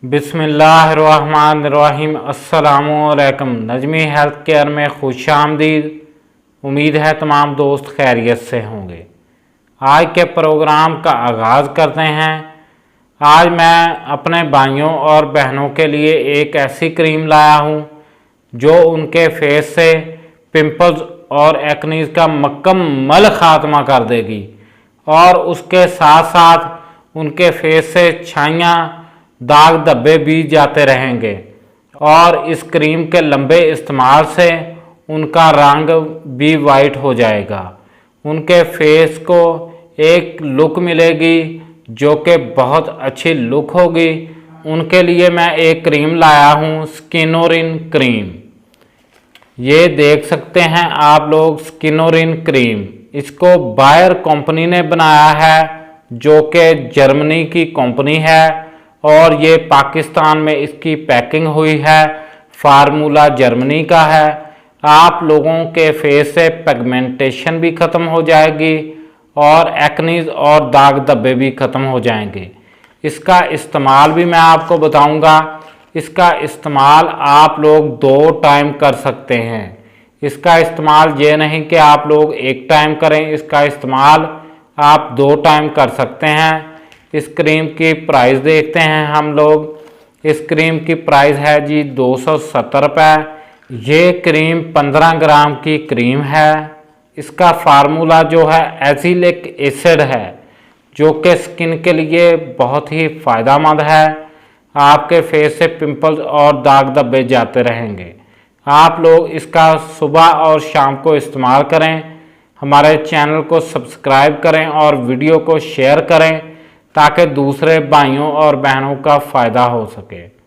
बिस्मिल्लाहिर्रहमानिर्रहीम। अस्सलामुअलैकुम। Najmi health care में खुशामदीद। उम्मीद है तमाम दोस्त खैरियत से होंगे। आज के प्रोग्राम का आगाज़ करते हैं। आज मैं अपने भाइयों और बहनों के लिए एक ऐसी क्रीम लाया हूँ जो उनके फेस से पिंपल्स और एक्नीज़ का मुकम्मल ख़ात्मा कर देगी और उसके साथ साथ उनके फेस से छाइयाँ दाग धब्बे भी जाते रहेंगे और इस क्रीम के लंबे इस्तेमाल से उनका रंग भी वाइट हो जाएगा। उनके फेस को एक लुक मिलेगी जो कि बहुत अच्छी लुक होगी। उनके लिए मैं एक क्रीम लाया हूँ, स्किनोरिन क्रीम। ये देख सकते हैं आप लोग, स्किनोरिन क्रीम। इसको बायर कंपनी ने बनाया है जो कि जर्मनी की कंपनी है और ये पाकिस्तान में इसकी पैकिंग हुई है। फार्मूला जर्मनी का है। आप लोगों के फेस से पिगमेंटेशन भी ख़त्म हो जाएगी और एक्नीज़ और दाग धब्बे भी ख़त्म हो जाएंगे। इसका इस्तेमाल भी मैं आपको बताऊंगा। इसका इस्तेमाल आप लोग 2 टाइम कर सकते हैं। इसका इस्तेमाल ये नहीं कि आप लोग 1 टाइम करें, इसका इस्तेमाल आप 2 टाइम कर सकते हैं। इस क्रीम की प्राइस देखते हैं हम लोग। इस क्रीम की प्राइस है जी 270 रुपये। ये क्रीम 15 ग्राम की क्रीम है। इसका फार्मूला जो है एसिलिक एसिड है जो कि स्किन के लिए बहुत ही फ़ायदेमंद है। आपके फेस से पिंपल्स और दाग धब्बे जाते रहेंगे। आप लोग इसका सुबह और शाम को इस्तेमाल करें। हमारे चैनल को सब्सक्राइब करें और वीडियो को शेयर करें ताकि दूसरे भाइयों और बहनों का फ़ायदा हो सके।